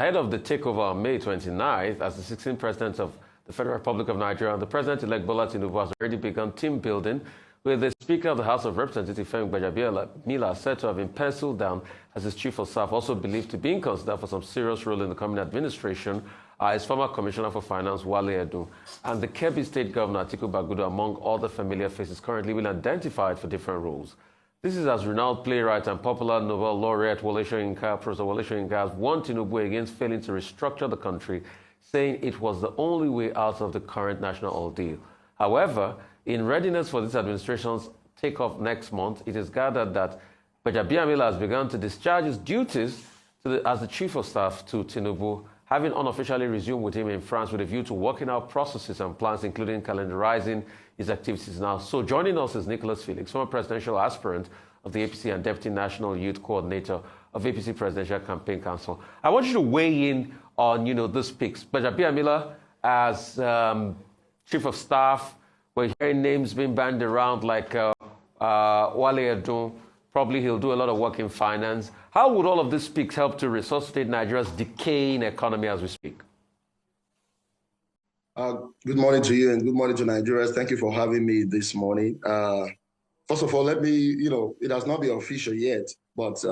Ahead of the takeover on May 29th, as the 16th president of the Federal Republic of Nigeria, the president-elect Bola Tinubu has already begun team building, with the Speaker of the House of Representatives, Femi Gbajabiamila, said to have been penciled down as his chief of staff, also believed to be considered for some serious role in the coming administration, his former Commissioner for Finance, Wale Edun, and the Kebbi State Governor, Atiku Bagudu, among other familiar faces currently being identified for different roles. This is as renowned playwright and popular Nobel laureate Professor Wole Soyinka has warned Tinubu against failing to restructure the country, saying it was the only way out of the current national ordeal. However, in readiness for this administration's takeoff next month, it is gathered that Gbajabiamila has begun to discharge his duties as the chief of staff to Tinubu, having unofficially resumed with him in France with a view to working out processes and plans, including calendarizing his activities now. So joining us is Nicholas Felix, former presidential aspirant of the APC and Deputy National Youth Coordinator of APC Presidential Campaign Council. I want you to weigh in on, this picks. Gbajabiamila as chief of staff, we're hearing names being bandied around like Wale Edun. Probably he'll do a lot of work in finance. How would all of these picks help to resuscitate Nigeria's decaying economy as we speak? Good morning to you and good morning to Nigerians. Thank you for having me this morning. First of all, let me, it has not been official yet, but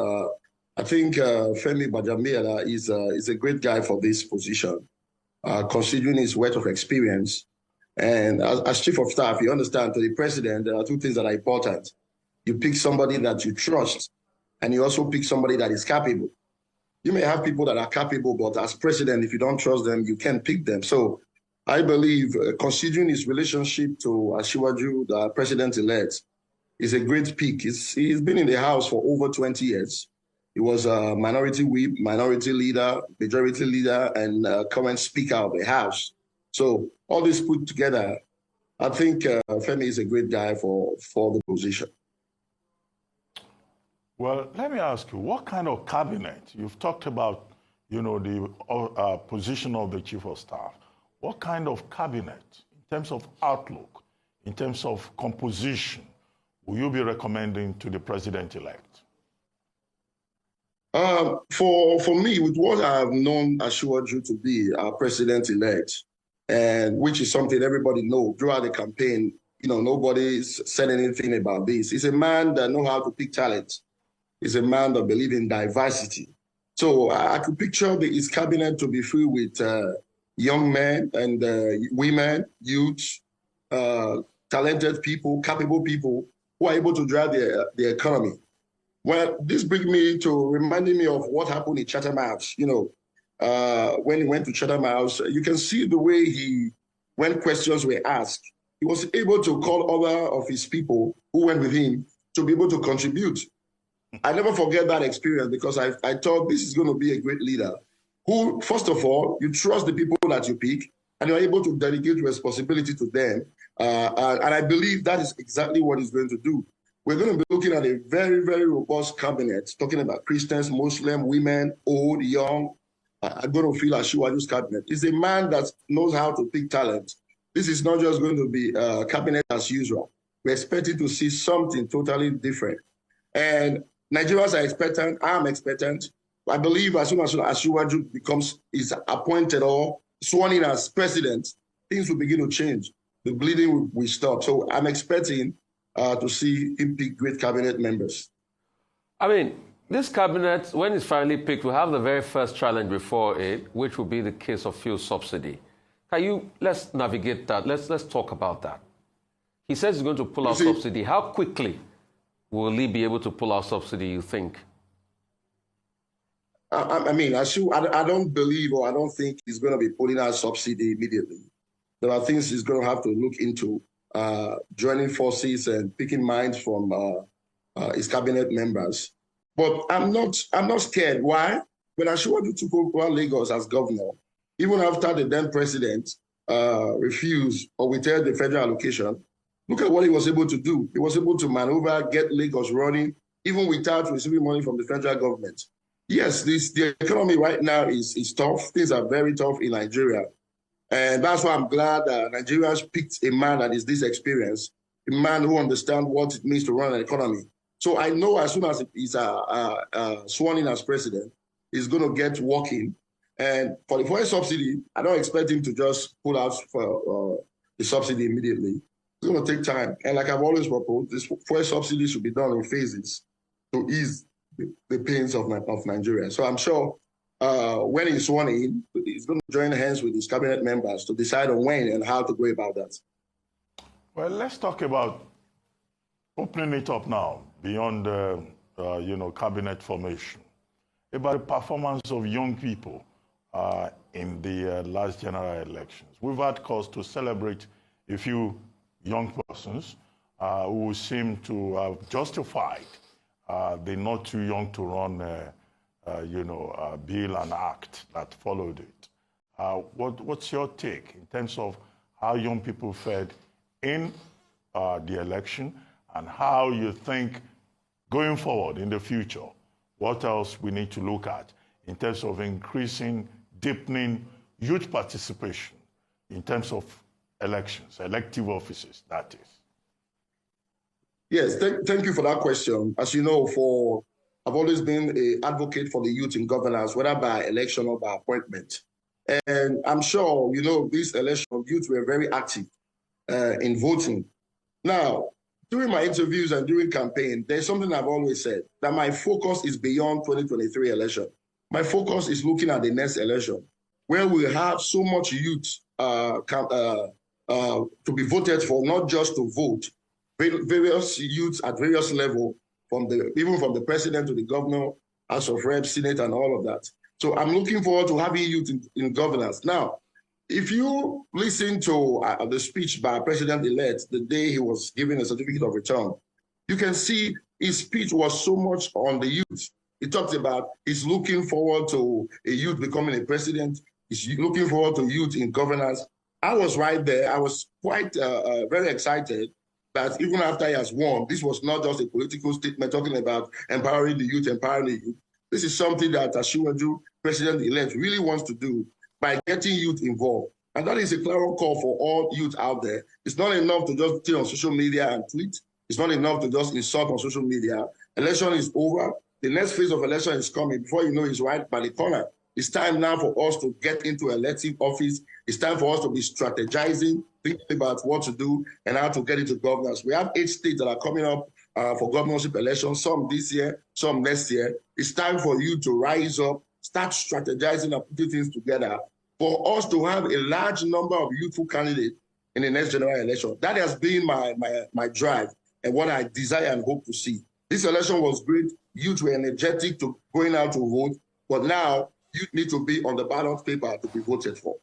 I think Femi Gbajabiamila is a great guy for this position, considering his wealth of experience. And as chief of staff, you understand, to the president, there are two things that are important. You pick somebody that you trust, and you also pick somebody that is capable. You may have people that are capable, but as president, if you don't trust them, you can't pick them. So I believe, considering his relationship to Asiwaju, the president-elect, is a great pick. He's been in the House for over 20 years. He was a minority whip, minority leader, majority leader, and current speaker of the House. So all this put together, I think Femi is a great guy for the position. Well, let me ask you, what kind of cabinet? You've talked about, the position of the chief of staff. What kind of cabinet, in terms of outlook, in terms of composition, will you be recommending to the president-elect? For me, with what I have known Asiwaju to be our president-elect, and which is something everybody knows throughout the campaign, nobody's said anything about this. He's a man that knows how to pick talent. He's a man that believes in diversity. So I could picture his cabinet to be filled with young men and women, youth, talented people, capable people who are able to drive the economy. Well, this brings me to reminding me of what happened in Chatham House. When he went to Chatham House, you can see the way when questions were asked, he was able to call other of his people who went with him to be able to contribute. I never forget that experience because I thought this is going to be a great leader who, first of all, you trust the people that you pick and you're able to delegate responsibility to them. And I believe that is exactly what he's going to do. We're going to be looking at a very, very robust cabinet, talking about Christians, Muslims, women, old, young. I'm going to feel Asiwaju's cabinet. He's a man that knows how to pick talent. This is not just going to be a cabinet as usual. We're expecting to see something totally different. And Nigerians are expectant. I'm expectant. I believe as soon as Asiwaju is appointed or sworn in as president, things will begin to change. The bleeding will stop. So I'm expecting to see him pick great cabinet members. I mean, this cabinet, when it's finally picked, will have the very first challenge before it, which will be the case of fuel subsidy. Let's navigate that. Let's talk about that. He says he's going to pull out subsidy. How quickly will he be able to pull out subsidy, you think? I don't believe or I don't think he's going to be pulling out subsidy immediately. There are things he's going to have to look into, joining forces and picking minds from his cabinet members. But I'm not scared. Why? When Asiwaju took over Lagos as governor, even after the then president refused or withheld the federal allocation, look at what he was able to do. He was able to maneuver, get Lagos running, even without receiving money from the federal government. Yes, the economy right now is tough. Things are very tough in Nigeria. And that's why I'm glad that Nigerians picked a man that is this experienced, a man who understands what it means to run an economy. So I know as soon as he's sworn in as president, he's going to get working And for the fuel subsidy, I don't expect him to just pull out for the subsidy immediately. It's going to take time. And like I've always proposed, this fuel subsidy should be done in phases to ease the pains of Nigeria. So I'm sure when he's sworn in, he's going to join hands with his cabinet members to decide on when and how to go about that. Well, let's talk about opening it up now beyond cabinet formation, about the performance of young people in the last general elections. We've had cause to celebrate a few young persons who seem to have justified the not too young to run bill and act that followed it. What's your take in terms of how young people fared in the election, and how you think going forward in the future, what else we need to look at in terms of increasing, deepening youth participation in terms of elections, elective offices, that is? Yes, thank you for that question. As you know, I've always been an advocate for the youth in governance, whether by election or by appointment. And I'm sure, this election, youth were very active in voting. Now, during my interviews and during campaign, there's something I've always said, that my focus is beyond 2023 election. My focus is looking at the next election, where we have so much youth to be voted for, not just to vote, various youths at various levels, even from the president to the governor, House of Reps, Senate, and all of that. So I'm looking forward to having youth in governance. Now, if you listen to the speech by President-elect the day he was given a certificate of return, you can see his speech was so much on the youth. He talked about he's looking forward to a youth becoming a president. He's looking forward to youth in governance. I was right there. I was quite very excited that even after he has won, this was not just a political statement talking about empowering the youth, empowering the youth. This is something that Asiwaju, President-elect, really wants to do by getting youth involved. And that is a clear call for all youth out there. It's not enough to just stay on social media and tweet. It's not enough to just insult on social media. Election is over. The next phase of election is coming. Before you know, it's right by the corner. It's time now for us to get into elective office. It's time for us to be strategizing, thinking about what to do and how to get into governance. We have 8 states that are coming up for governorship elections, some this year, some next year. It's time for you to rise up, start strategizing and putting things together for us to have a large number of youthful candidates in the next general election. That has been my drive and what I desire and hope to see. This election was great. Youth were energetic to going out to vote, but now youth need to be on the ballot paper to be voted for.